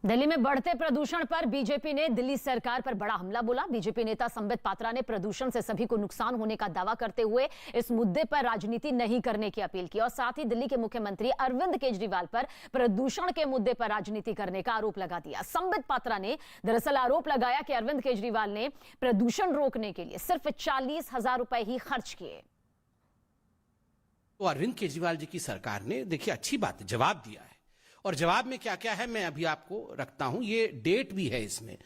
दिल्ली में बढ़ते प्रदूषण पर बीजेपी ने दिल्ली सरकार पर बड़ा हमला बोला। बीजेपी नेता संबित पात्रा ने प्रदूषण से सभी को नुकसान होने का दावा करते हुए इस मुद्दे पर राजनीति नहीं करने की अपील की और साथ ही दिल्ली के मुख्यमंत्री अरविंद केजरीवाल पर प्रदूषण के मुद्दे पर राजनीति करने का आरोप लगा दिया। संबित पात्रा ने दरअसल आरोप लगाया कि अरविंद केजरीवाल ने प्रदूषण रोकने के लिए सिर्फ 40,000 रुपए ही खर्च किए। तो अरविंद केजरीवाल जी की सरकार ने देखिए अच्छी बात जवाब दिया है और जवाब में क्या क्या है मैं अभी आपको रखता हूं। ये डेट भी है इसमें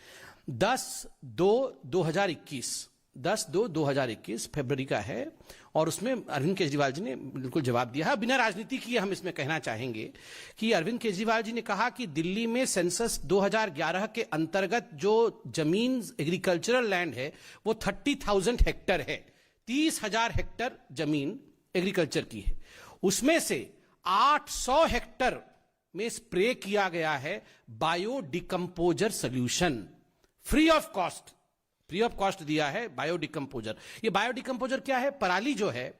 10/2/2021 फरवरी का है और उसमें अरविंद केजरीवाल जी ने बिल्कुल जवाब दिया है। बिना राजनीति किए हम इसमें कहना चाहेंगे कि अरविंद केजरीवाल जी ने कहा कि दिल्ली में सेंसस 2011 के अंतर्गत जो जमीन एग्रीकल्चरल लैंड है वो 30,000 हेक्टेयर है। 30,000 हेक्टेयर जमीन एग्रीकल्चर की है, उसमें से 800 हेक्टेयर में स्प्रे किया गया है बायोडिकम्पोजर सॉल्यूशन फ्री ऑफ कॉस्ट दिया है बायोडिकम्पोजर। ये बायोडिकम्पोजर क्या है? पराली जो है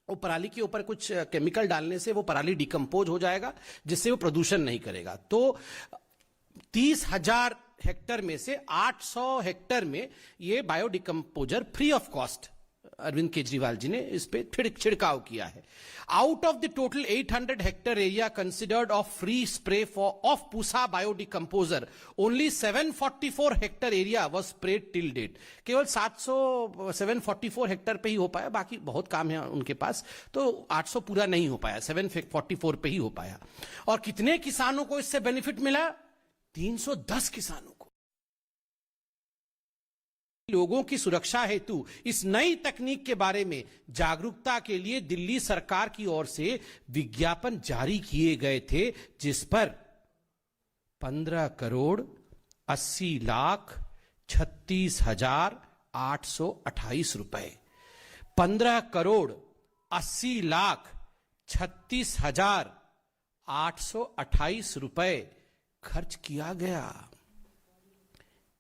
वो पराली के ऊपर कुछ केमिकल डालने से वो पराली डिकम्पोज हो जाएगा जिससे वो प्रदूषण नहीं करेगा। तो 30,000 हेक्टेयर में से 800 हेक्टेयर में ये biodecomposer free of cost Arvind Kejriwal ji ने इस पे छिड़काव किया है। Out of the total 800 hectare area considered of free spray of Pusa biodecomposer only 744 hectare area was spread till date. केवल 744 हेक्टेयर पे ही हो पाया, बाकी बहुत काम है उनके पास, तो 800 पूरा नहीं हो पाया, 744 पे ही हो पाया। और कितने किसानों को इससे बेनिफिट मिला? 310 किसानों को। लोगों की सुरक्षा हेतु इस नई तकनीक के बारे में जागरूकता के लिए दिल्ली सरकार की ओर से विज्ञापन जारी किए गए थे जिस पर 15,36,36,828 रुपए 15,36,36,828 रुपए खर्च किया गया।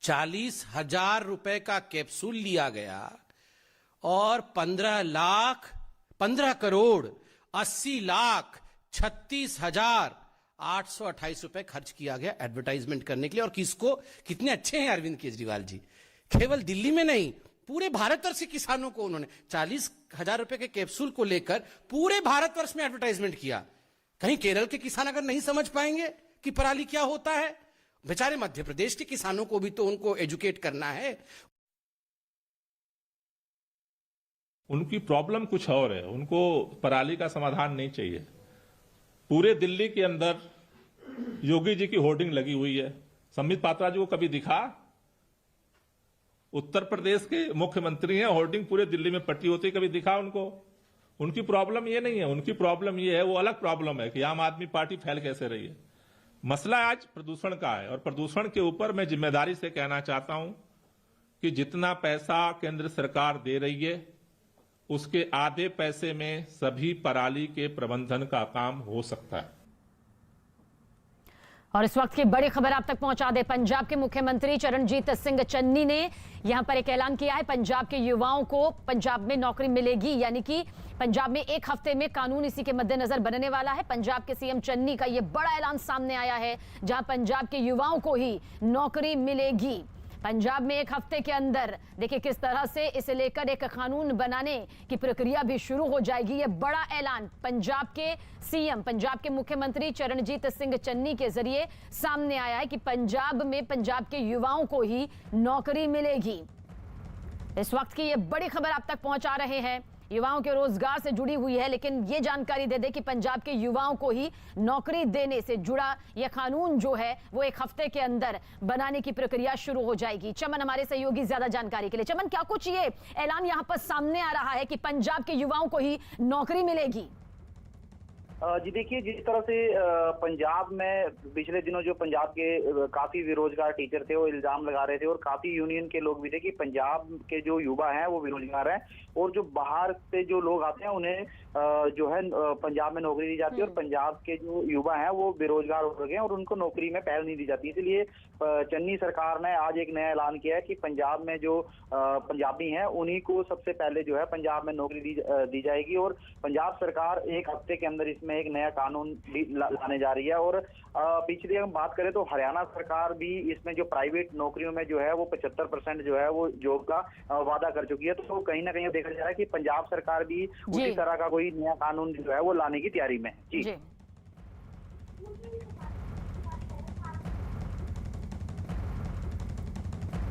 40,000 रुपए का कैप्सूल लिया गया और 15,80,36,828 रुपए खर्च किया गया एडवर्टाइजमेंट करने के लिए। और किसको? कितने अच्छे हैं अरविंद केजरीवाल जी, केवल दिल्ली में नहीं पूरे भारतवर्ष के किसानों को उन्होंने 40,000 रुपए के कैप्सूल को लेकर पूरे भारतवर्ष में एडवर्टाइजमेंट किया। कहीं केरल के किसान अगर नहीं समझ पाएंगे कि पराली क्या होता है, बेचारे मध्य प्रदेश के किसानों को भी तो उनको एजुकेट करना है। उनकी प्रॉब्लम कुछ और है, उनको पराली का समाधान नहीं चाहिए। पूरे दिल्ली के अंदर योगी जी की होर्डिंग लगी हुई है। संबित पात्रा जी को कभी दिखा? उत्तर प्रदेश के मुख्यमंत्री हैं, होर्डिंग पूरे दिल्ली में पट्टी होती, कभी दिखा उनको? उनकी प्रॉब्लम ये नहीं है, उनकी प्रॉब्लम ये है, वो अलग प्रॉब्लम है कि आम आदमी पार्टी फैल कैसे रही है। मसला आज प्रदूषण का है और प्रदूषण के ऊपर मैं जिम्मेदारी से कहना चाहता हूं कि जितना पैसा केंद्र सरकार दे रही है उसके आधे पैसे में सभी पराली के प्रबंधन का काम हो सकता है। और इस वक्त की बड़ी खबर आप तक पहुंचा दे। पंजाब के मुख्यमंत्री चरणजीत सिंह चन्नी ने यहां पर एक ऐलान किया है। पंजाब के युवाओं को पंजाब में नौकरी मिलेगी, यानी कि पंजाब में एक हफ्ते में कानून इसी के मद्देनजर बनने वाला है। पंजाब के सीएम चन्नी का यह बड़ा ऐलान सामने आया है जहां पंजाब के युवाओं को ही नौकरी मिलेगी। पंजाब में एक हफ्ते के अंदर देखिए किस तरह से इसे लेकर एक कानून बनाने की प्रक्रिया भी शुरू हो जाएगी। यह बड़ा ऐलान पंजाब के सीएम, पंजाब के मुख्यमंत्री चरणजीत सिंह चन्नी के जरिए सामने आया है कि पंजाब में पंजाब के युवाओं को ही नौकरी मिलेगी। इस वक्त की यह बड़ी खबर आप तक पहुंचा रहे हैं, युवाओं के रोजगार से जुड़ी हुई है, लेकिन ये जानकारी दे दे कि पंजाब के युवाओं को ही नौकरी देने से जुड़ा यह कानून जो है वो एक हफ्ते के अंदर बनाने की प्रक्रिया शुरू हो जाएगी। चमन हमारे सहयोगी ज्यादा जानकारी के लिए। चमन, क्या कुछ ये ऐलान यहां पर सामने आ रहा है कि पंजाब के युवाओं को ही नौकरी मिलेगी? जी देखिए, जिस तरह से पंजाब में पिछले दिनों जो पंजाब के काफी बेरोजगार टीचर थे वो इल्जाम लगा रहे थे और काफी यूनियन के लोग भी थे कि पंजाब के जो युवा हैं वो बेरोजगार हैं और जो बाहर से जो लोग आते हैं उन्हें जो है पंजाब में नौकरी दी जाती है और पंजाब के जो युवा हैं वो बेरोजगार हो गए हैं और उनको नौकरी में पहल नहीं दी जाती। इसलिए चन्नी सरकार ने आज एक नया ऐलान किया है कि पंजाब में जो पंजाबी हैं उन्हीं को सबसे पहले जो है पंजाब में नौकरी दी जाएगी और पंजाब सरकार एक हफ्ते के अंदर इसमें इसमें एक नया कानून भी लाने जा रही है। और पिछली हम बात करें तो हरियाणा सरकार भी इसमें जो प्राइवेट नौकरियों में जो है वो 75% जो है वो जॉब का वादा कर चुकी है। तो कहीं ना कहीं देखा जा रहा है कि पंजाब सरकार भी उसी तरह का कोई नया कानून जो है वो लाने की तैयारी में है। जी।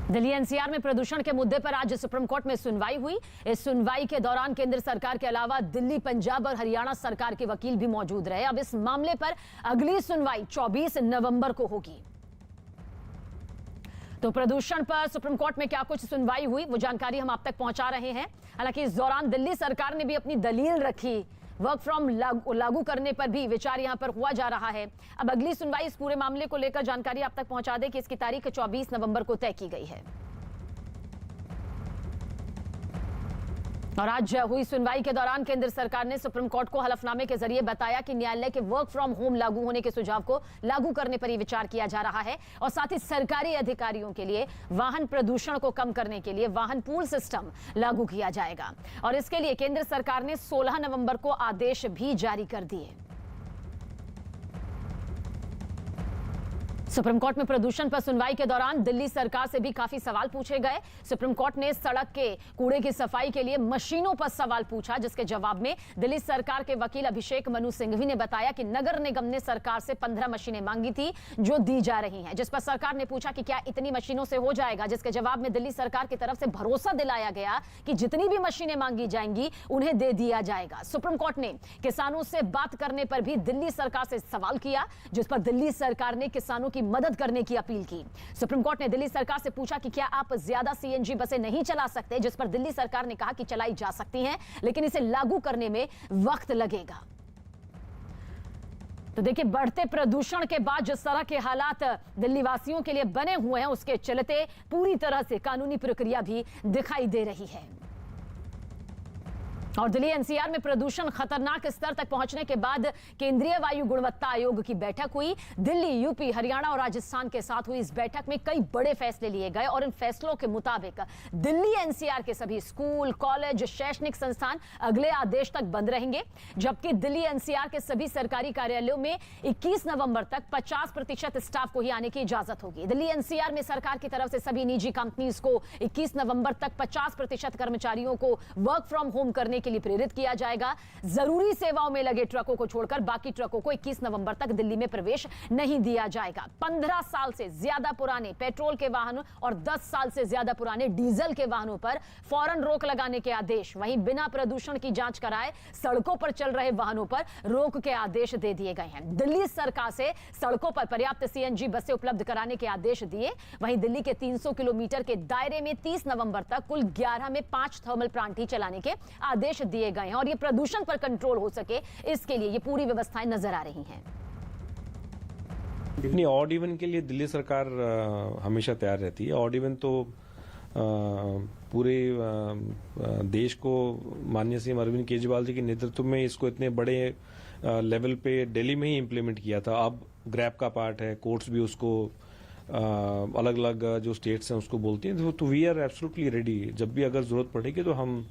दिल्ली एनसीआर में प्रदूषण के मुद्दे पर आज सुप्रीम कोर्ट में सुनवाई हुई। इस सुनवाई के दौरान केंद्र सरकार के अलावा दिल्ली, पंजाब और हरियाणा सरकार के वकील भी मौजूद रहे। अब इस मामले पर अगली सुनवाई 24 नवंबर को होगी। तो प्रदूषण पर सुप्रीम कोर्ट में क्या कुछ सुनवाई हुई वो जानकारी हम आप तक पहुंचा रहे हैं। हालांकि इस दौरान दिल्ली सरकार ने भी अपनी दलील रखी। वर्क फ्रॉम लागू करने पर भी विचार यहां पर हुआ जा रहा है। अब अगली सुनवाई इस पूरे मामले को लेकर जानकारी आप तक पहुंचा दे कि इसकी तारीख 24 नवंबर को तय की गई है। और आज हुई सुनवाई के दौरान केंद्र सरकार ने सुप्रीम कोर्ट को हलफनामे के जरिए बताया कि न्यायालय के वर्क फ्रॉम होम लागू होने के सुझाव को लागू करने पर ही विचार किया जा रहा है। और साथ ही सरकारी अधिकारियों के लिए वाहन प्रदूषण को कम करने के लिए वाहन पूल सिस्टम लागू किया जाएगा। और इसके लिए केंद्र सरकार ने 16 नवंबर को आदेश भी जारी कर दिए। सुप्रीम कोर्ट में प्रदूषण पर सुनवाई के दौरान दिल्ली सरकार से भी काफी सवाल पूछे गए। सुप्रीम कोर्ट ने सड़क के कूड़े की सफाई के लिए मशीनों पर सवाल पूछा, जिसके जवाब में दिल्ली सरकार के वकील अभिषेक मनु सिंघवी ने बताया कि नगर निगम ने सरकार से 15 मशीनें मांगी थी जो दी जा रही हैं। जिस पर सरकार ने पूछा कि क्या इतनी मशीनों से हो जाएगा, जिसके जवाब में दिल्ली सरकार की तरफ से भरोसा दिलाया गया कि जितनी भी मशीनें मांगी जाएंगी उन्हें दे दिया जाएगा। सुप्रीम कोर्ट ने किसानों से बात करने पर भी दिल्ली सरकार से सवाल किया, जिस पर दिल्ली सरकार ने किसानों की मदद करने की अपील की। सुप्रीम कोर्ट ने दिल्ली सरकार से पूछा कि क्या आप ज्यादा सीएनजी बसें नहीं चला सकते, जिस पर दिल्ली सरकार ने कहा कि चलाई जा सकती हैं, लेकिन इसे लागू करने में वक्त लगेगा। तो देखिए, बढ़ते प्रदूषण के बाद जिस तरह के हालात दिल्ली वासियों के लिए बने हुए हैं, उसके चलते पूरी तरह से कानूनी प्रक्रिया भी दिखाई दे रही है। और दिल्ली एनसीआर में प्रदूषण खतरनाक स्तर तक पहुंचने के बाद केंद्रीय वायु गुणवत्ता आयोग की बैठक हुई। दिल्ली, यूपी, हरियाणा और राजस्थान के साथ हुई इस बैठक में कई बड़े फैसले लिए गए और इन फैसलों के मुताबिक दिल्ली एनसीआर के सभी स्कूल, कॉलेज, शैक्षणिक संस्थान अगले आदेश तक बंद रहेंगे, जबकि दिल्ली एनसीआर के सभी सरकारी कार्यालयों में 21 नवंबर तक 50% स्टाफ को ही आने की इजाजत होगी। दिल्ली एनसीआर में सरकार की तरफ से सभी निजी कंपनीज को 21 नवंबर तक 50% कर्मचारियों को वर्क फ्रॉम होम करने के लिए प्रेरित किया जाएगा। जरूरी सेवाओं में लगे ट्रकों को छोड़कर बाकी ट्रकों को 21 नवंबर तक दिल्ली में प्रवेश नहीं दिया जाएगा। 15 साल से ज्यादा पुराने पेट्रोल के वाहनों और 10 साल से ज्यादा पुराने डीजल के वाहनों पर फौरन रोक लगाने के आदेश, वहीं बिना प्रदूषण की जांच कराए सड़कों पर चल रहे वाहनों पर रोक के आदेश दे दिए गए हैं। दिल्ली सरकार से सड़कों पर पर्याप्त सीएनजी बसें उपलब्ध कराने के आदेश दिए। वहीं दिल्ली के 300 किलोमीटर के दायरे में 30 नवंबर तक कुल 11 में 5 थर्मल प्लांट ही चलाने के आदेश दिए गए हैं। और ये प्रदूषण पर कंट्रोल हो सके, इसके लिए ये पूरी व्यवस्थाएं नजर आ रही हैं। नहीं, ऑड इवन के लिए दिल्ली सरकार हमेशा तैयार रहती है। ऑड इवन तो पूरे देश को माननीय सीएम अरविंद केजरीवाल जी के नेतृत्व में इसको इतने बड़े लेवल पे दिल्ली में ही इम्प्लीमेंट किया था। अब ग्रैब का पार्ट है, कोर्ट्स भी उसको अलग अलग जो स्टेट्स हैं उसको बोलती हैं। तो वी आर एब्सोल्युटली रेडी। जब भी अगर जरूरत पड़ेगी तो हम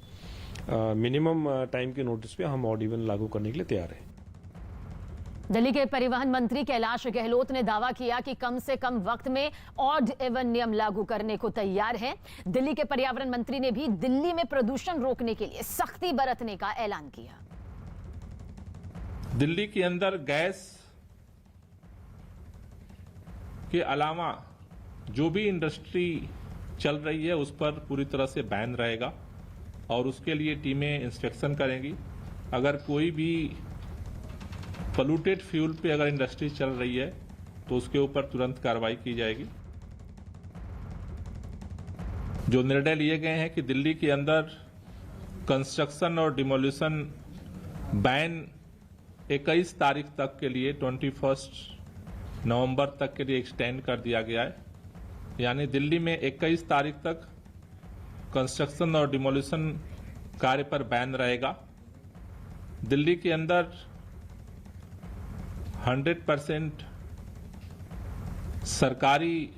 मिनिमम टाइम के नोटिस पे हम ऑड इवन लागू करने के लिए तैयार हैं। दिल्ली के परिवहन मंत्री कैलाश गहलोत ने दावा किया कि कम से कम वक्त में ऑड इवन नियम लागू करने को तैयार है। दिल्ली के पर्यावरण मंत्री ने भी दिल्ली में प्रदूषण रोकने के लिए सख्ती बरतने का ऐलान किया। दिल्ली के अंदर गैस के अलावा जो भी इंडस्ट्री चल रही है उस पर पूरी तरह से बैन रहेगा और उसके लिए टीमें इंस्पेक्शन करेंगी। अगर कोई भी पोल्यूटेड फ्यूल पे अगर इंडस्ट्री चल रही है तो उसके ऊपर तुरंत कार्रवाई की जाएगी। जो निर्णय लिए गए हैं कि दिल्ली के अंदर कंस्ट्रक्शन और डिमोलिशन बैन 21 तारीख तक के लिए 21 नवंबर तक के लिए एक्सटेंड कर दिया गया है। यानी दिल्ली में 21 तारीख तक कंस्ट्रक्शन और डिमोलिशन कार्य पर बैन रहेगा। दिल्ली के अंदर 100% सरकारी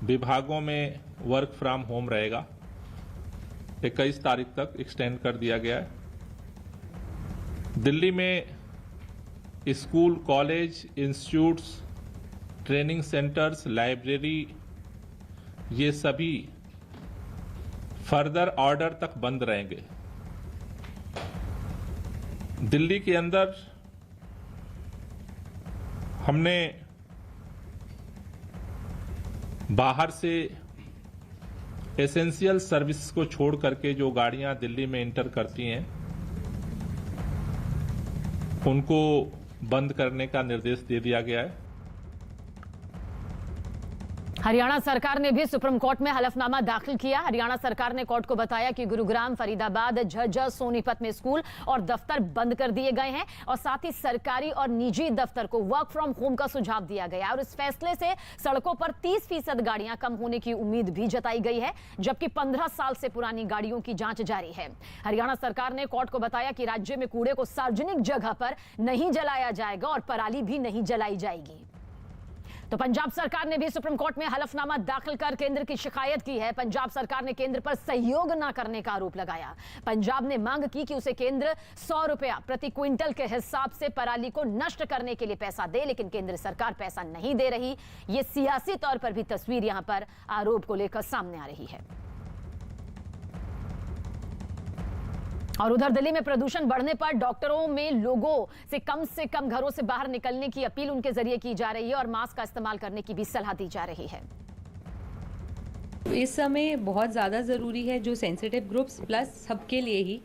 विभागों में वर्क फ्रॉम होम रहेगा। 21 तारीख तक एक्सटेंड कर दिया गया है। दिल्ली में school, college, institutes, training centres, library, ये सभी फर्दर ऑर्डर तक बंद रहेंगे। दिल्ली के अंदर हमने बाहर से एसेंशियल सर्विस को छोड़ करके जो गाड़ियां दिल्ली में इंटर करती हैं उनको बंद करने का निर्देश दे दिया गया है। हरियाणा सरकार ने भी सुप्रीम कोर्ट में हलफनामा दाखिल किया। हरियाणा सरकार ने कोर्ट को बताया कि गुरुग्राम, फरीदाबाद, झज्जर, सोनीपत में स्कूल और दफ्तर बंद कर दिए गए हैं और साथ ही सरकारी और निजी दफ्तर को वर्क फ्रॉम होम का सुझाव दिया गया और इस फैसले से सड़कों पर 30% गाड़ियां कम होने की उम्मीद भी जताई गई है, जबकि 15 साल से पुरानी गाड़ियों की जांच जारी है। हरियाणा सरकार ने कोर्ट को बताया कि राज्य में कूड़े को सार्वजनिक जगह पर नहीं जलाया जाएगा और पराली भी नहीं जलाई जाएगी। तो पंजाब सरकार ने भी सुप्रीम कोर्ट में हलफनामा दाखिल कर केंद्र की शिकायत की है। पंजाब सरकार ने केंद्र पर सहयोग न करने का आरोप लगाया। पंजाब ने मांग की कि उसे केंद्र 100 रुपया प्रति क्विंटल के हिसाब से पराली को नष्ट करने के लिए पैसा दे, लेकिन केंद्र सरकार पैसा नहीं दे रही। ये सियासी तौर पर भी तस्वीर यहां पर आरोप को लेकर सामने आ रही है। और उधर दिल्ली में प्रदूषण बढ़ने पर डॉक्टरों में लोगों से कम घरों से बाहर निकलने की अपील उनके जरिए की जा रही है और मास्क का इस्तेमाल करने की भी सलाह दी जा रही है। इस समय बहुत ज़्यादा ज़रूरी है जो सेंसिटिव ग्रुप्स प्लस सबके लिए ही,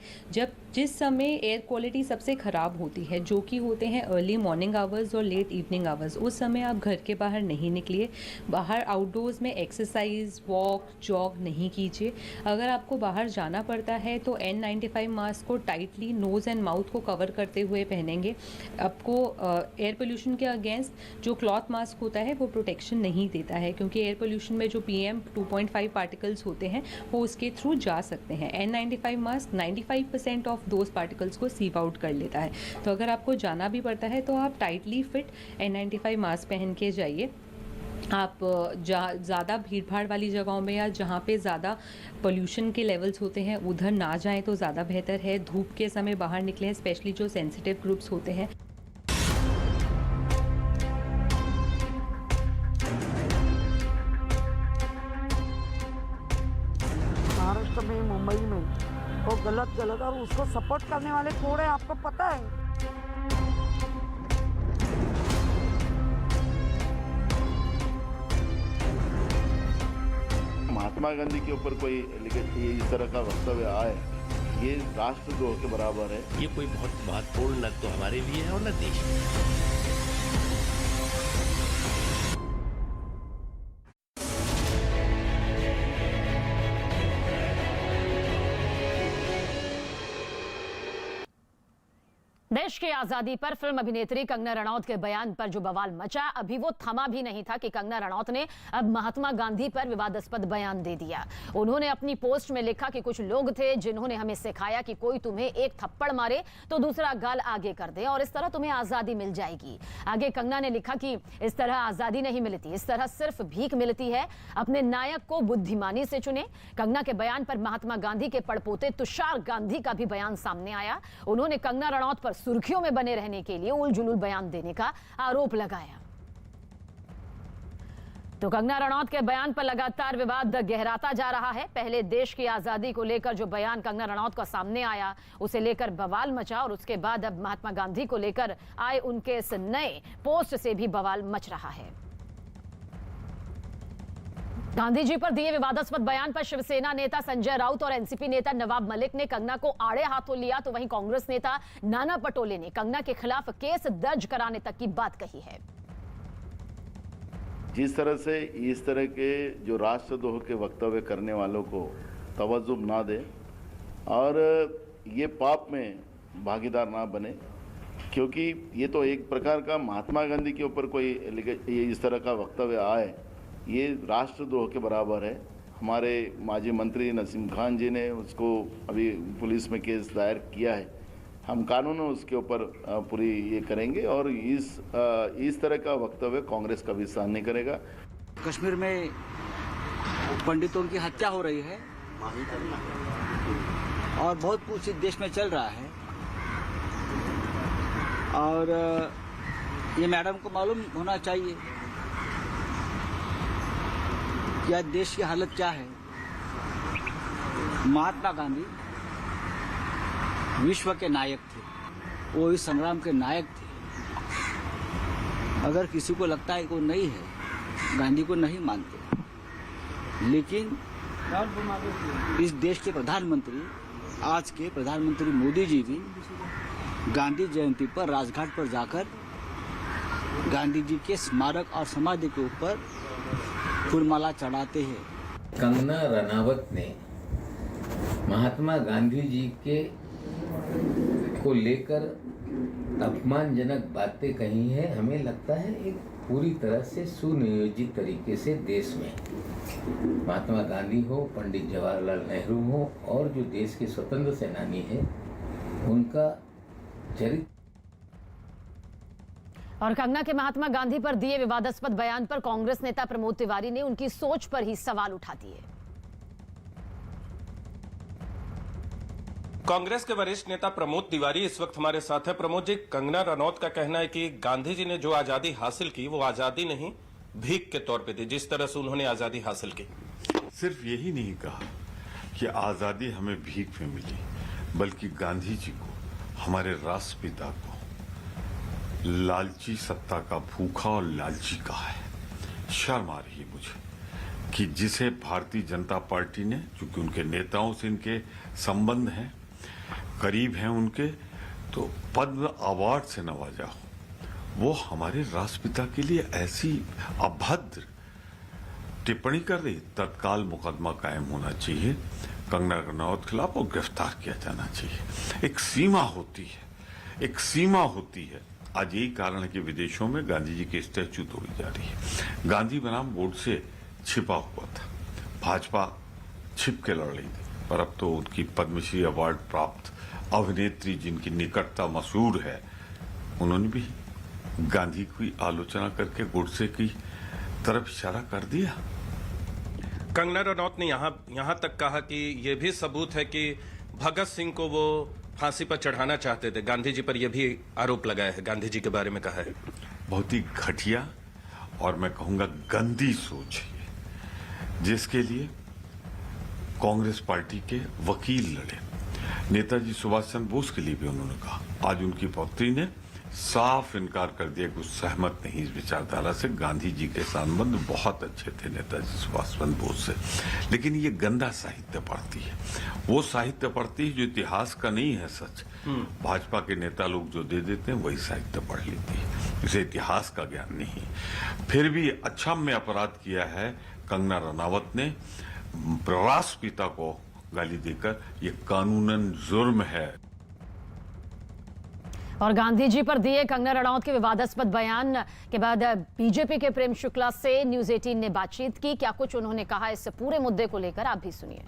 जिस समय एयर क्वालिटी सबसे ख़राब होती है, जो कि होते हैं अर्ली मॉर्निंग आवर्स और लेट इवनिंग आवर्स, उस समय आप घर के बाहर नहीं निकलिए। बाहर आउटडोर्स में एक्सरसाइज, वॉक, जॉग नहीं कीजिए। अगर आपको बाहर जाना पड़ता है तो N95 मास्क को टाइटली नोज़ एंड माउथ को कवर करते हुए पहनेंगे। आपको एयर पोल्यूशन के अगेंस्ट जो क्लॉथ मास्क होता है वो प्रोटेक्शन नहीं देता है, क्योंकि एयर पोल्यूशन में जो PM 2.5 पार्टिकल्स होते हैं वो उसके थ्रू जा सकते हैं। N95 mask 95% of those particles को सीव आउट कर लेता है। तो अगर आपको जाना भी पड़ता है तो आप टाइटली फिट N95 मास्क पहन के जाइए। आप ज़्यादा भीड़ भाड़ वाली जगहों में या जहाँ पे ज़्यादा पोल्यूशन के लेवल्स होते हैं उधर ना जाएं तो ज़्यादा बेहतर है। धूप के समय बाहर निकलें, स्पेशली जो सेंसिटिव ग्रुप्स होते हैं। महाराष्ट्र में, मुंबई में वो गलत और उसको सपोर्ट करने वाले थोड़े आपको पता है। महात्मा गांधी के ऊपर कोई इस तरह का वक्तव्य आए, ये राष्ट्रद्रोह के बराबर है। ये कोई बहुत महत्वपूर्ण न तो हमारे लिए है और न देश के। देश की आजादी पर फिल्म अभिनेत्री कंगना रनौत के बयान पर जो बवाल मचा, अभी वो थमा भी नहीं था कि कंगना रनौत ने अब महात्मा गांधी पर विवादास्पद बयान दे दिया। उन्होंने अपनी पोस्ट में लिखा कि कुछ लोग थे जिन्होंने हमें सिखाया कि कोई तुम्हें एक थप्पड़ मारे तो दूसरा गाल आगे कर दे और इस तरह तुम्हें आजादी मिल जाएगी। आगे कंगना ने लिखा कि इस तरह आजादी नहीं मिलती, इस तरह सिर्फ भीख मिलती है। अपने नायक को बुद्धिमानी से चुने। कंगना के बयान पर महात्मा गांधी के पड़पोते तुषार गांधी का भी बयान सामने आया। उन्होंने कंगना रनौत पर सुर्खियों में बने रहने के लिए उलझुल बयान देने का आरोप लगाया। तो कंगना रनौत के बयान पर लगातार विवाद गहराता जा रहा है। पहले देश की आजादी को लेकर जो बयान कंगना रनौत का सामने आया उसे लेकर बवाल मचा और उसके बाद अब महात्मा गांधी को लेकर आए उनके इस नए पोस्ट से भी बवाल मच रहा है। गांधी जी पर दिए विवादास्पद बयान पर शिवसेना नेता संजय राउत और एनसीपी नेता नवाब मलिक ने कंगना को आड़े हाथों लिया, तो वहीं कांग्रेस नेता नाना पटोले ने कंगना के खिलाफ केस दर्ज कराने तक की बात कही है। जिस तरह से इस तरह के जो राष्ट्रद्रोह के वक्तव्य करने वालों को तवज्जो ना दे और ये पाप में भागीदार ना बने, क्योंकि ये तो एक प्रकार का महात्मा गांधी के ऊपर कोई इस तरह का वक्तव्य आए, ये राष्ट्रद्रोह के बराबर है। हमारे माजी मंत्री नसीम खान जी ने उसको अभी पुलिस में केस दायर किया है। हम कानून उसके ऊपर पूरी ये करेंगे और इस तरह का वक्तव्य कांग्रेस कभी सहन नहीं करेगा। कश्मीर में पंडितों की हत्या हो रही है और बहुत कुछ देश में चल रहा है। और ये मैडम को मालूम होना चाहिए कि आज देश की हालत क्या है। महात्मा गांधी विश्व के नायक थे, वो इस संग्राम के नायक थे। अगर किसी को लगता है कि वो नहीं है, गांधी को नहीं मानते, लेकिन इस देश के प्रधानमंत्री, आज के प्रधानमंत्री मोदी जी भी गांधी जयंती पर राजघाट पर जाकर गांधी जी के स्मारक और समाधि के ऊपर फूलमाला चढ़ाते हैं। कंगना रनावत ने महात्मा गांधी जी के को लेकर अपमानजनक बातें कही है। हमें लगता है एक पूरी तरह से सुनियोजित तरीके से देश में महात्मा गांधी हो, पंडित जवाहरलाल नेहरू हो और जो देश के स्वतंत्र सेनानी है, उनका चरित्र। और कंगना के महात्मा गांधी पर दिए विवादास्पद बयान पर कांग्रेस नेता प्रमोद तिवारी ने उनकी सोच पर ही सवाल उठा दिए। कांग्रेस के वरिष्ठ नेता प्रमोद तिवारी इस वक्त हमारे साथ है। प्रमोद जी, कंगना रनौत का कहना है कि गांधी जी ने जो आजादी हासिल की वो आजादी नहीं, भीख के तौर पे थी, जिस तरह से उन्होंने आजादी हासिल की। सिर्फ यही नहीं कहा कि आजादी हमें भीख में मिली, बल्कि गांधी जी को, हमारे राष्ट्रपिता को, लालची सत्ता का भूखा और लालची कहा है। शर्म आ रही है मुझे कि जिसे भारतीय जनता पार्टी ने, चूंकि उनके नेताओं से इनके संबंध हैं, करीब हैं उनके, तो पद्म अवार्ड से नवाजा हो, वो हमारे राष्ट्रपिता के लिए ऐसी अभद्र टिप्पणी कर रही। तत्काल मुकदमा कायम होना चाहिए कंगना रनौत खिलाफ और गिरफ्तार किया जाना चाहिए। एक सीमा होती है, एक सीमा होती है। आज यही कारण है कि विदेशों में गांधी जी की स्टैच्यू तोड़ी जा रही है। गांधी बनाम बोर्ड से छिपा हुआ था, भाजपा छिप के लड़ रही थी, पर अब तो उनकी पद्मश्री अवार्ड प्राप्त अभिनेत्री जिनकी निकटता मशहूर है, उन्होंने भी गांधी की आलोचना करके गोडसे की तरफ इशारा कर दिया। कंगना रनौत ने यहाँ तक कहा कि यह भी सबूत है कि भगत सिंह को वो फांसी पर चढ़ाना चाहते थे। गांधी जी पर यह भी आरोप लगाया है, गांधी जी के बारे में कहा है। बहुत ही घटिया और मैं कहूंगा गंदी सोच है, जिसके लिए कांग्रेस पार्टी के वकील लड़े। नेताजी सुभाष चंद्र बोस के लिए भी उन्होंने कहा। आज उनकी पौत्री ने साफ इनकार कर दिया कि सहमत नहीं इस विचारधारा से। गांधी जी के संबंध बहुत अच्छे थे नेताजी सुभाष चंद्र बोस से, लेकिन ये गंदा साहित्य पढ़ती है, वो साहित्य पढ़ती है जो इतिहास का नहीं है। सच भाजपा के नेता लोग जो दे देते हैं वही साहित्य पढ़ लेती है, इसे इतिहास का ज्ञान नहीं। फिर भी अक्षम्य अपराध किया है कंगना रनावत ने, राष्ट्रपिता को गाली देकर। ये कानूनन जुर्म है। और गांधी जी पर दिए कंगना रनौत के विवादास्पद बयान के बाद बीजेपी के प्रेम शुक्ला से न्यूज 18 ने बातचीत की। क्या कुछ उन्होंने कहा इस पूरे मुद्दे को लेकर, आप भी सुनिए।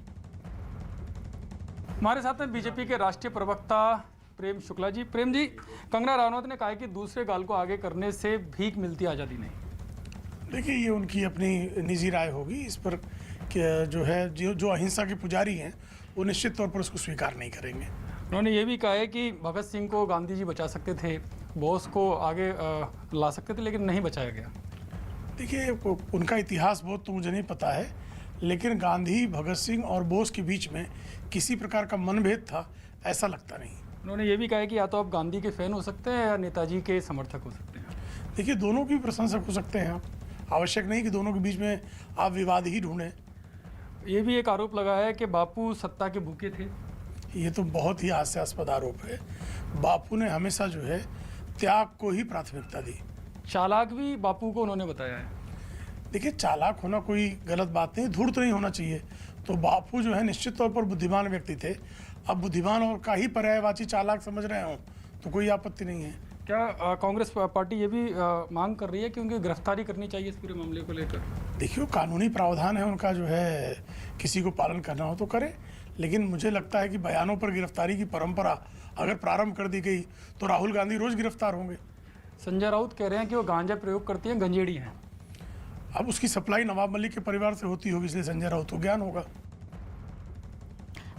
हमारे साथ में बीजेपी के राष्ट्रीय प्रवक्ता प्रेम शुक्ला जी। प्रेम जी, कंगना रनौत ने कहा कि दूसरे गाल को आगे करने से भीख मिलती, आजादी नहीं। देखिए, ये उनकी अपनी निजी राय होगी इस पर कि जो है जो अहिंसा के पुजारी हैं वो निश्चित तौर पर उसको स्वीकार नहीं करेंगे। उन्होंने ये भी कहा है कि भगत सिंह को गांधी जी बचा सकते थे, बोस को आगे ला सकते थे, लेकिन नहीं बचाया गया। देखिए, उनका इतिहास बहुत तो मुझे नहीं पता है, लेकिन गांधी, भगत सिंह और बोस के बीच में किसी प्रकार का मनभेद था ऐसा लगता नहीं। उन्होंने ये भी कहा है कि या तो आप गांधी के फैन हो सकते हैं या नेताजी के समर्थक हो सकते हैं। देखिए, दोनों की प्रशंसक हो सकते हैं आप, आवश्यक नहीं कि दोनों के बीच में आप विवाद ही ढूंढें। ये भी एक आरोप लगा है कि बापू सत्ता के भूखे थे। ये तो बहुत ही हास्यास्पद आरोप है। बापू ने हमेशा जो है त्याग को ही प्राथमिकता दी। चालाक भी बापू को उन्होंने बताया है। देखिए, चालाक होना कोई गलत बात नहीं, धूर्त नहीं होना चाहिए। तो बापू जो है निश्चित तौर पर बुद्धिमान व्यक्ति थे। अब बुद्धिमान और का ही पर्यायवाची चालाक समझ रहे हो तो कोई आपत्ति नहीं है। क्या कांग्रेस पार्टी ये भी मांग कर रही है कि उनकी गिरफ्तारी करनी चाहिए इस पूरे मामले को लेकर? देखिए, कानूनी प्रावधान है उनका, जो है किसी को पालन करना हो तो करे, लेकिन मुझे लगता है कि बयानों पर गिरफ्तारी की परंपरा अगर प्रारंभ कर दी गई तो राहुल गांधी रोज गिरफ्तार होंगे। संजय राउत कह रहे हैं कि वो गांजा प्रयोग करती हैं, गंजेड़ी हैं। अब उसकी सप्लाई नवाब मलिक के परिवार से होती होगी, इसलिए संजय राउत को ज्ञान होगा।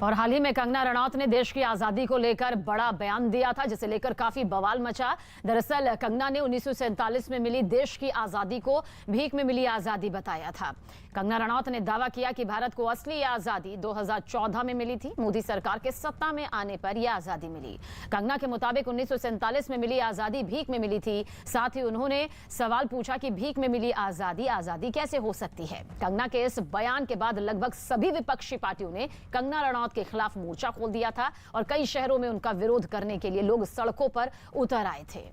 और हाल ही में कंगना रनौत ने देश की आजादी को लेकर बड़ा बयान दिया था, जिसे लेकर काफी बवाल मचा। दरअसल कंगना ने 1947 में मिली देश की आजादी को भीख में मिली आजादी बताया था। कंगना रनौत ने दावा किया कि भारत को असली आजादी 2014 में मिली थी। मोदी सरकार के सत्ता में आने पर यह आजादी मिली। कंगना के मुताबिक 1947 में मिली आजादी भीख में मिली थी। साथ ही उन्होंने सवाल पूछा कि भीख में मिली आजादी कैसे हो सकती है। कंगना के इस बयान के बाद लगभग सभी विपक्षी पार्टियों ने कंगना रनौत के खिलाफ मोर्चा खोल दिया था और कई शहरों में उनका विरोध करने के लिए लोग सड़कों पर उतर आए थे।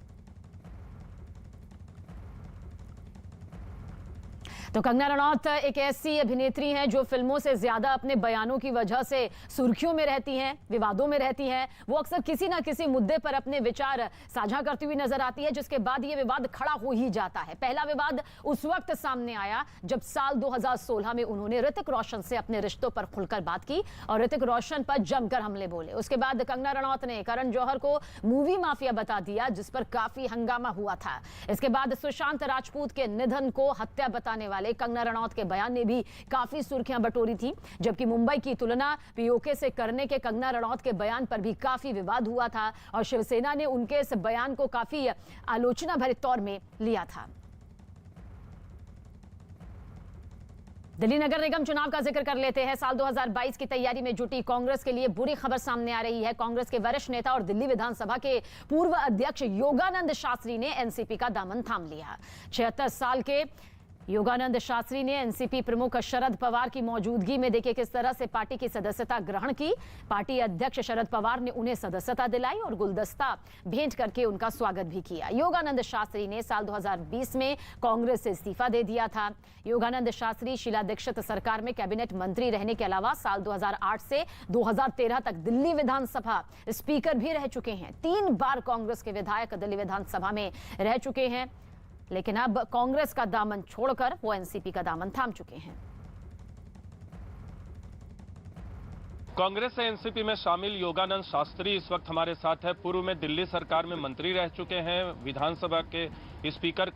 तो कंगना रनौत एक ऐसी अभिनेत्री हैं जो फिल्मों से ज्यादा अपने बयानों की वजह से सुर्खियों में रहती हैं, विवादों में रहती हैं। वो अक्सर किसी ना किसी मुद्दे पर अपने विचार साझा करती हुई नजर आती है, जिसके बाद ये विवाद खड़ा हो ही जाता है। पहला विवाद उस वक्त सामने आया जब साल 2016 में उन्होंने ऋतिक रोशन से अपने रिश्तों पर खुलकर बात की और ऋतिक रोशन पर जमकर हमले बोले। उसके बाद कंगना रनौत ने करण जौहर को मूवी माफिया बता दिया, जिस पर काफी हंगामा हुआ था। इसके बाद सुशांत राजपूत के निधन को हत्या बताने वाले कंगना रनौत के बयान ने भी काफी सुर्खियां बटोरी थी, जबकि मुंबई की तुलना पीओके से करने के कंगना रनौत के बयान पर भी काफी विवाद हुआ था और शिवसेना ने उनके इस बयान को काफी आलोचना भरे तौर में लिया था। दिल्ली नगर निगम चुनाव का जिक्र कर लेते हैं। साल 2022 की तैयारी में जुटी कांग्रेस के लिए बुरी खबर सामने आ रही है। कांग्रेस के वरिष्ठ नेता और दिल्ली विधानसभा के पूर्व अध्यक्ष योगानंद शास्त्री ने एनसीपी का दामन थाम लिया। 76 साल के योगानंद शास्त्री ने एनसीपी प्रमुख शरद पवार की मौजूदगी में देखिए किस तरह से पार्टी की सदस्यता ग्रहण की। पार्टी अध्यक्ष शरद पवार ने उन्हें सदस्यता दिलाई और गुलदस्ता भेंट करके उनका स्वागत भी किया। योगानंद शास्त्री ने साल 2020 में कांग्रेस से इस्तीफा दे दिया था। योगानंद शास्त्री शीला दीक्षित सरकार में कैबिनेट मंत्री रहने के अलावा साल 2008 से 2013 तक दिल्ली विधानसभा स्पीकर भी रह चुके हैं। 3 बार कांग्रेस के विधायक दिल्ली विधानसभा में रह चुके हैं, लेकिन अब कांग्रेस का दामन छोड़कर वो एनसीपी का दामन थाम चुके हैं। कांग्रेस से एनसीपी में शामिल योगानंद शास्त्री इस वक्त हमारे साथ है। पूर्व में दिल्ली सरकार में मंत्री रह चुके हैं, विधानसभा के स्पीकर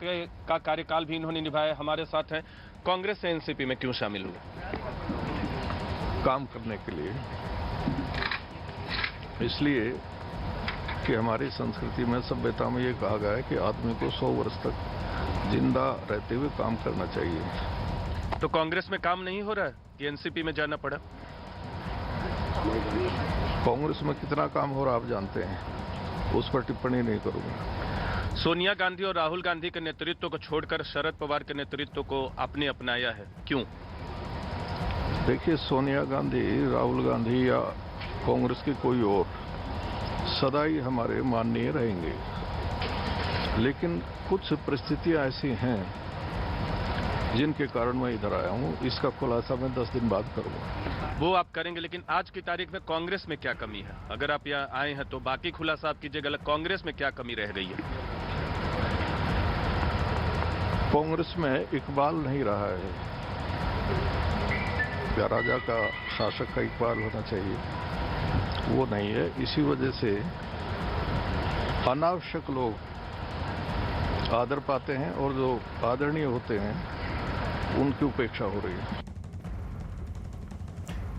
का कार्यकाल भी इन्होंने निभाया। हमारे साथ हैं। कांग्रेस से एनसीपी में क्यों शामिल हुए? काम करने के लिए, इसलिए कि हमारी संस्कृति में, सभ्यता में ये कहा गया है कि आदमी को 100 वर्ष तक जिंदा रहते हुए काम करना चाहिए। तो कांग्रेस में काम नहीं हो रहा है कि एनसीपी में जाना पड़ा? कांग्रेस में कितना काम हो रहा आप जानते हैं, उस पर टिप्पणी नहीं करूंगा। सोनिया गांधी और राहुल गांधी के नेतृत्व को छोड़कर शरद पवार के नेतृत्व को आपने अपनाया है, क्यों? देखिए, सोनिया गांधी, राहुल गांधी या कांग्रेस के कोई और सदा ही हमारे माननीय रहेंगे, लेकिन कुछ परिस्थितियां ऐसी हैं जिनके कारण मैं इधर आया हूं। इसका खुलासा मैं 10 दिन बाद करूंगा। वो आप करेंगे, लेकिन आज की तारीख में कांग्रेस में क्या कमी है? अगर आप यहाँ आए हैं तो बाकी खुलासा आप कीजिएगा। कांग्रेस में क्या कमी रह गई है? कांग्रेस में इकबाल नहीं रहा है। क्या राजा का, शासक का इकबाल होना चाहिए, वो नहीं है। इसी वजह से अनावश्यक लोग आदर पाते हैं और जो आदरणीय होते हैं उनकी उपेक्षा हो रही है।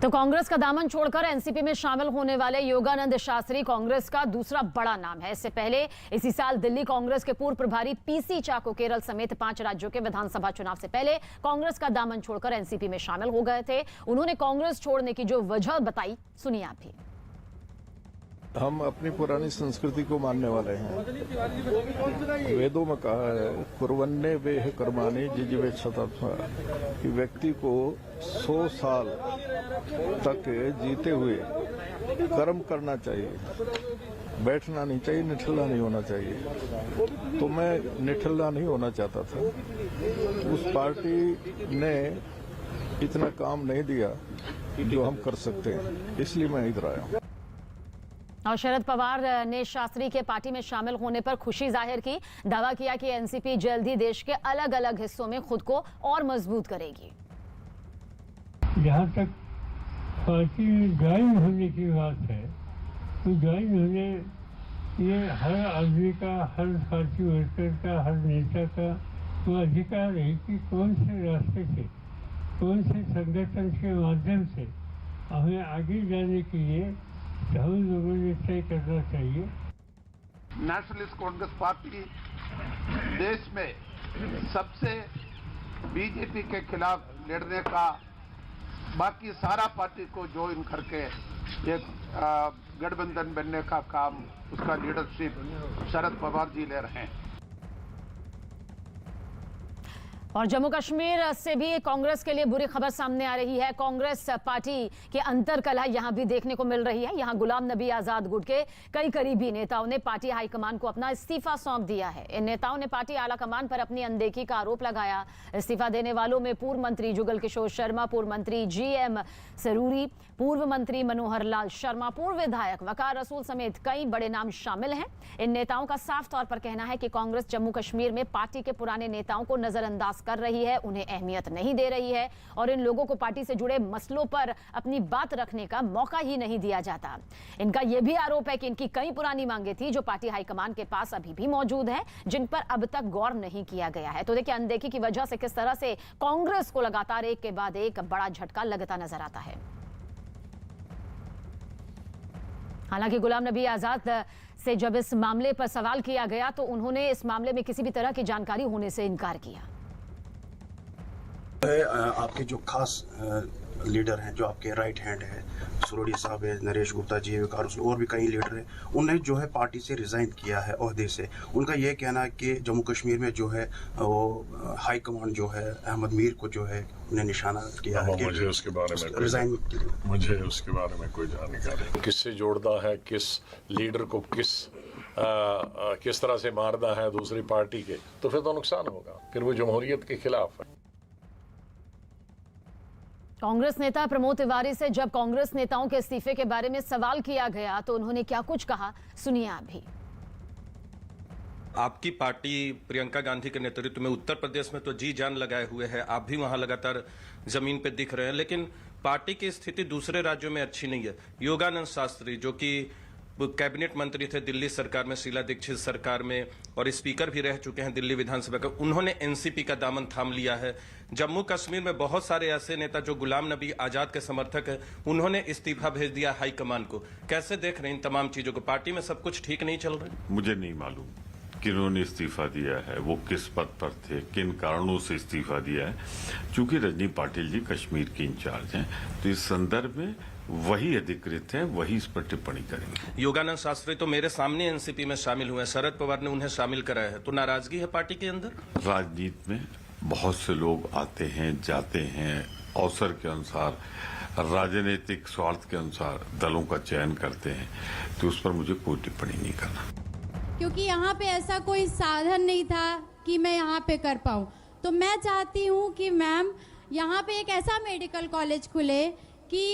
तो कांग्रेस का दामन छोड़कर एनसीपी में शामिल होने वाले योगानंद शास्त्री कांग्रेस का दूसरा बड़ा नाम है। इससे पहले इसी साल दिल्ली कांग्रेस के पूर्व प्रभारी पीसी चाको केरल समेत 5 राज्यों के विधानसभा चुनाव से पहले कांग्रेस का दामन छोड़कर एनसीपी में शामिल हो गए थे। उन्होंने कांग्रेस छोड़ने की जो वजह बताई, सुनिए आप भी। हम अपनी पुरानी संस्कृति को मानने वाले हैं। वेदों में कहा है, कुर्वन्ने वेह कर्माणि जिजीवे शतम्, कि व्यक्ति को 100 साल तक जीते हुए कर्म करना चाहिए, बैठना नहीं चाहिए, निठल्ला नहीं होना चाहिए। तो मैं निठल्ला नहीं होना चाहता था। उस पार्टी ने इतना काम नहीं दिया जो हम कर सकते हैं, इसलिए मैं इधर आया हूँ। और शरद पवार ने शास्त्री के पार्टी में शामिल होने पर खुशी जाहिर की। दावा किया कि एनसीपी जल्द ही देश के अलग अलग हिस्सों में खुद को और मजबूत करेगी। जहाँ तक पार्टी में ज्वाइन होने की बात है, तो ज्वाइन होने ये हर आदमी का, हर पार्टी वर्कर का, हर नेता का तो अधिकार है कि कौन से रास्ते से, कौन से संगठन के माध्यम से हमें आगे जाने के लिए हम लोगों ने तय करना चाहिए। नेशनलिस्ट कांग्रेस पार्टी देश में सबसे बीजेपी के खिलाफ लड़ने का, बाकी सारा पार्टी को ज्वाइन करके एक गठबंधन बनने का काम, उसका लीडरशिप शरद पवार जी ले रहे हैं। और जम्मू कश्मीर से भी कांग्रेस के लिए बुरी खबर सामने आ रही है। कांग्रेस पार्टी के अंतर कलह यहां भी देखने को मिल रही है। यहां गुलाम नबी आजाद गुट के कई करीबी नेताओं ने पार्टी हाईकमान को अपना इस्तीफा सौंप दिया है। इन नेताओं ने पार्टी आला कमान पर अपनी अनदेखी का आरोप लगाया। इस्तीफा देने वालों में पूर्व मंत्री जुगल किशोर शर्मा, पूर्व मंत्री GM सरूरी, पूर्व मंत्री मनोहर लाल शर्मा, पूर्व विधायक वकार रसूल समेत कई बड़े नाम शामिल हैं। इन नेताओं का साफ तौर पर कहना है कि कांग्रेस जम्मू कश्मीर में पार्टी के पुराने नेताओं को नजरअंदाज कर रही है, उन्हें अहमियत नहीं दे रही है और इन लोगों को पार्टी से जुड़े मसलों पर अपनी बात रखने का मौका ही नहीं दिया जाता। इनका यह भी आरोप है कि इनकी कई पुरानी मांगे थी जो पार्टी हाईकमान के पास अभी भी मौजूद है, जिन पर अब तक गौर नहीं किया गया है। तो देखिए अनदेखी की वजह से किस तरह से कांग्रेस को लगातार एक के बाद एक बड़ा झटका लगता नजर आता है। हालांकि गुलाम नबी आजाद से जब इस मामले पर सवाल किया गया तो उन्होंने इस मामले में किसी भी तरह की जानकारी होने से इनकार किया। आपके जो खास लीडर हैं, जो आपके राइट हैंड है, सुरोड़ी साहब है, नरेश गुप्ता जी, विकार और भी कई लीडर हैं, उन्हें जो है पार्टी से रिजाइन किया है ओहदे से। उनका ये कहना है कि जम्मू कश्मीर में जो है वो हाई कमांड जो है अहमद मीर को जो है उन्हें निशाना किया है। मुझे उसके बारे में कोई जानकारी नहीं। किससे जोड़ता है, किस लीडर को किस तरह से मारना है दूसरी पार्टी के, तो फिर तो नुकसान होगा, फिर वो जमहूरियत के खिलाफ है। कांग्रेस नेता प्रमोद तिवारी से जब कांग्रेस नेताओं के इस्तीफे के बारे में सवाल किया गया तो उन्होंने क्या कुछ कहा, सुनिए आप भी। आपकी पार्टी प्रियंका गांधी के नेतृत्व में उत्तर प्रदेश में तो जी जान लगाए हुए है, आप भी वहां लगातार जमीन पे दिख रहे हैं, लेकिन पार्टी की स्थिति दूसरे राज्यों में अच्छी नहीं है। योगानंद शास्त्री जो कि कैबिनेट मंत्री थे दिल्ली सरकार में, शीला दीक्षित सरकार में, और स्पीकर भी रह चुके हैं दिल्ली विधानसभा का, उन्होंने एनसीपी का दामन थाम लिया है। जम्मू कश्मीर में बहुत सारे ऐसे नेता जो गुलाम नबी आजाद के समर्थक हैं, उन्होंने इस्तीफा भेज दिया हाईकमान को। कैसे देख रहे हैं इन तमाम चीजों को? पार्टी में सब कुछ ठीक नहीं चल रहा है? मुझे नहीं मालूम किन्होंने इस्तीफा दिया है, वो किस पद पर थे, किन कारणों से इस्तीफा दिया है। चूंकि रजनी पाटिल जी कश्मीर के इंचार्ज हैं, तो इस संदर्भ में वही अधिकृत है, वही इस पर टिप्पणी करेंगे। योगानंद शास्त्री तो मेरे सामने एनसीपी में शामिल हुए हैं, शरद पवार ने उन्हें शामिल कराया है, तो नाराजगी है पार्टी के अंदर? राजनीति में बहुत से लोग आते हैं जाते हैं, अवसर के अनुसार, राजनीतिक स्वार्थ के अनुसार दलों का चयन करते हैं, तो उस पर मुझे कोई टिप्पणी नहीं करना, क्योंकि यहाँ पे ऐसा कोई साधन नहीं था कि मैं यहाँ पे कर पाऊँ। तो मैं चाहती हूँ कि मैम यहाँ पे एक ऐसा मेडिकल कॉलेज खुले कि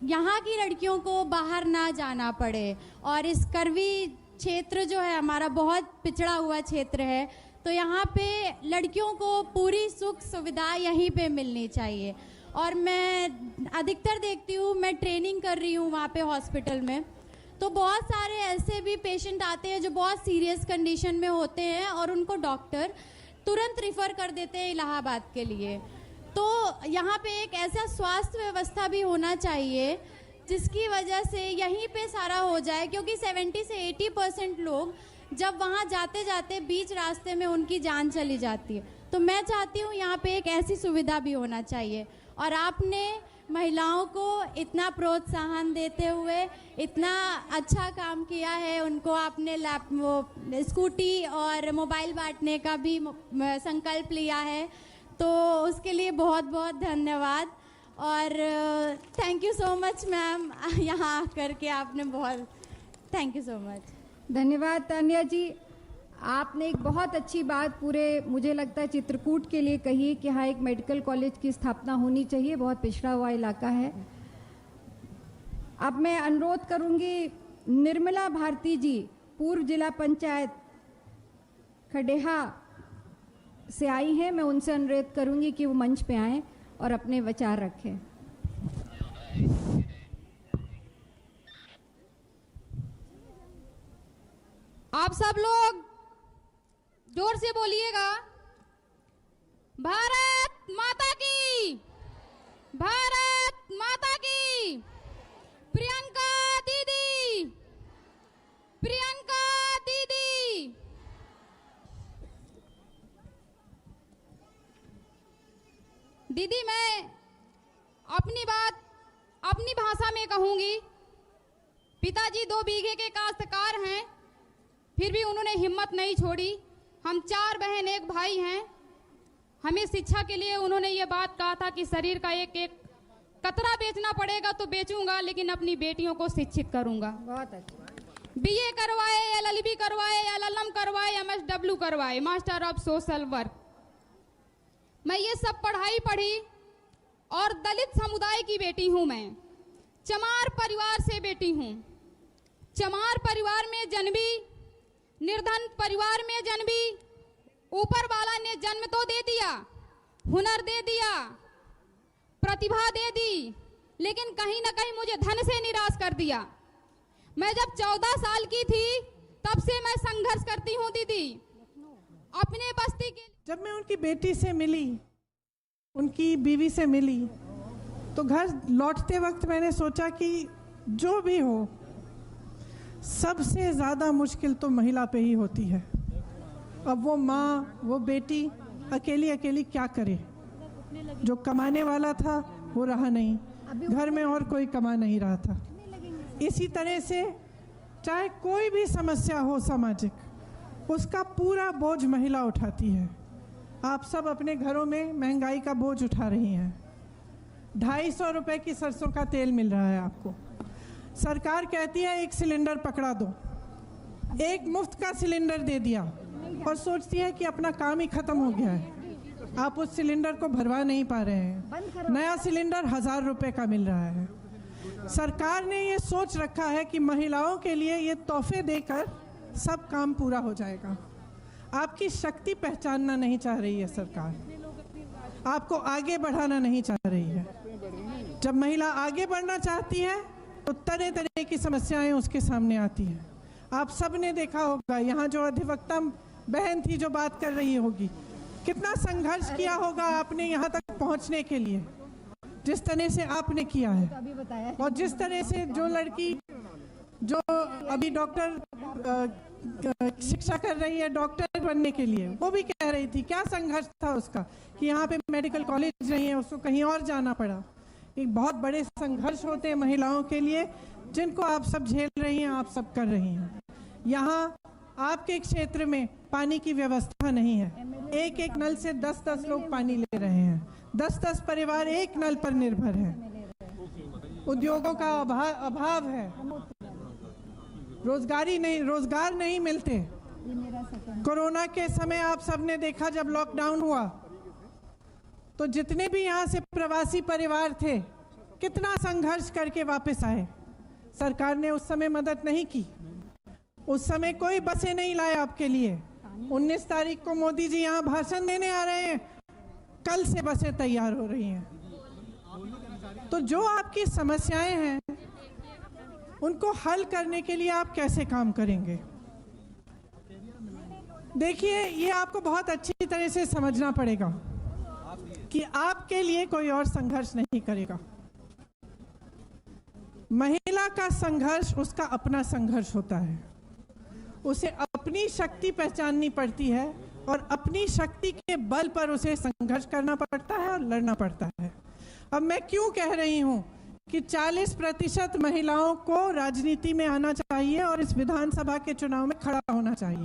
यहाँ की लड़कियों को बाहर ना जाना पड़े, और इस करवी क्षेत्र जो है हमारा बहुत पिछड़ा हुआ क्षेत्र है, तो यहाँ पे लड़कियों को पूरी सुख सुविधा यहीं पे मिलनी चाहिए। और मैं अधिकतर देखती हूँ, मैं ट्रेनिंग कर रही हूँ वहाँ पे हॉस्पिटल में, तो बहुत सारे ऐसे भी पेशेंट आते हैं जो बहुत सीरियस कंडीशन में होते हैं और उनको डॉक्टर तुरंत रिफ़र कर देते हैं इलाहाबाद के लिए। तो यहाँ पे एक ऐसा स्वास्थ्य व्यवस्था भी होना चाहिए जिसकी वजह से यहीं पे सारा हो जाए, क्योंकि 70 से 80% लोग जब वहाँ जाते जाते बीच रास्ते में उनकी जान चली जाती है। तो मैं चाहती हूँ यहाँ पे एक ऐसी सुविधा भी होना चाहिए। और आपने महिलाओं को इतना प्रोत्साहन देते हुए इतना अच्छा काम किया है, उनको आपने स्कूटी और मोबाइल बांटने का भी संकल्प लिया है, तो उसके लिए बहुत बहुत धन्यवाद। और thank you so much ma'am, यहाँ आकर के आपने बहुत, थैंक यू सो मच। धन्यवाद तान्या जी, आपने एक बहुत अच्छी बात पूरे मुझे लगता है चित्रकूट के लिए कही कि हाँ एक मेडिकल कॉलेज की स्थापना होनी चाहिए, बहुत पिछड़ा हुआ इलाका है। अब मैं अनुरोध करूंगी निर्मला भारती जी, पूर्व जिला पंचायत खडेहा से आई हैं, मैं उनसे अनुरोध करूंगी कि वो मंच पे आएं और अपने विचार रखें। आप सब लोग जोर से बोलिएगा, भारत माता की, भारत माता की। दीदी मैं अपनी बात अपनी भाषा में कहूंगी। पिताजी 2 बीघे के काश्तकार हैं, फिर भी उन्होंने हिम्मत नहीं छोड़ी। हम 4 बहन 1 भाई हैं। हमें शिक्षा के लिए उन्होंने ये बात कहा था कि शरीर का एक एक कतरा बेचना पड़ेगा तो बेचूंगा, लेकिन अपनी बेटियों को शिक्षित करूंगा। बहुत अच्छा। बीए करवाए, LLB करवाए, LLM करवाए, MSW करवाए, मास्टर ऑफ सोशल वर्क। मैं ये सब पढ़ाई पढ़ी और दलित समुदाय की बेटी हूं। मैं चमार परिवार से बेटी हूं। चमार परिवार में जन्मी, निर्धन परिवार में जन्मी। ऊपर वाला ने जन्म तो दे दिया, हुनर दे दिया, प्रतिभा दे दी, लेकिन कहीं ना कहीं मुझे धन से निराश कर दिया। मैं जब 14 साल की थी तब से मैं संघर्ष करती हूँ दीदी अपने बस्ती के। जब मैं उनकी बेटी से मिली, उनकी बीवी से मिली, तो घर लौटते वक्त मैंने सोचा कि जो भी हो, सबसे ज़्यादा मुश्किल तो महिला पे ही होती है। अब वो माँ, वो बेटी अकेली अकेली क्या करे। जो कमाने वाला था वो रहा नहीं, घर में और कोई कमा नहीं रहा था। इसी तरह से चाहे कोई भी समस्या हो सामाजिक, उसका पूरा बोझ महिला उठाती है। आप सब अपने घरों में महंगाई का बोझ उठा रही हैं। 250 रुपए की सरसों का तेल मिल रहा है आपको। सरकार कहती है 1 सिलेंडर पकड़ा दो, 1 मुफ्त का सिलेंडर दे दिया और सोचती है कि अपना काम ही खत्म हो गया है। आप उस सिलेंडर को भरवा नहीं पा रहे हैं। नया सिलेंडर 1000 रुपए का मिल रहा है। सरकार ने ये सोच रखा है कि महिलाओं के लिए ये तोहफे देकर सब काम पूरा हो जाएगा। आपकी शक्ति पहचानना नहीं चाह रही है सरकार, आपको आगे बढ़ाना नहीं चाह रही है। जब महिला आगे बढ़ना चाहती है तो तरह तरह की समस्याएं उसके सामने आती हैं। आप सब ने देखा होगा, यहाँ जो अधिवक्ता बहन थी जो बात कर रही होगी, कितना संघर्ष किया होगा आपने यहाँ तक पहुँचने के लिए, जिस तरह से आपने किया है। और जिस तरह से जो लड़की जो अभी डॉक्टर शिक्षा कर रही है डॉक्टर बनने के लिए, वो भी कह रही थी क्या संघर्ष था उसका कि यहाँ पे मेडिकल कॉलेज नहीं है, उसको कहीं और जाना पड़ा। एक बहुत बड़े संघर्ष होते हैं महिलाओं के लिए, जिनको आप सब झेल रही हैं, आप सब कर रही हैं। यहाँ आपके क्षेत्र में पानी की व्यवस्था नहीं है। एक एक नल से 10-10 लोग पानी ले रहे हैं। 10-10 परिवार एक नल पर निर्भर हैं। उद्योगों का अभाव है। रोजगार नहीं मिलते। कोरोना के समय आप सबने देखा, जब लॉकडाउन हुआ तो जितने भी यहाँ से प्रवासी परिवार थे, कितना संघर्ष करके वापस आए। सरकार ने उस समय मदद नहीं की। उस समय कोई बसें नहीं लाए आपके लिए। 19 तारीख को मोदी जी यहाँ भाषण देने आ रहे हैं, कल से बसें तैयार हो रही हैं। तो जो आपकी समस्याएं हैं उनको हल करने के लिए आप कैसे काम करेंगे? देखिए, ये आपको बहुत अच्छी तरह से समझना पड़ेगा कि आपके लिए कोई और संघर्ष नहीं करेगा। महिला का संघर्ष उसका अपना संघर्ष होता है। उसे अपनी शक्ति पहचाननी पड़ती है और अपनी शक्ति के बल पर उसे संघर्ष करना पड़ता है और लड़ना पड़ता है। अब मैं क्यों कह रही हूं कि 40% महिलाओं को राजनीति में आना चाहिए और इस विधानसभा के चुनाव में खड़ा होना चाहिए।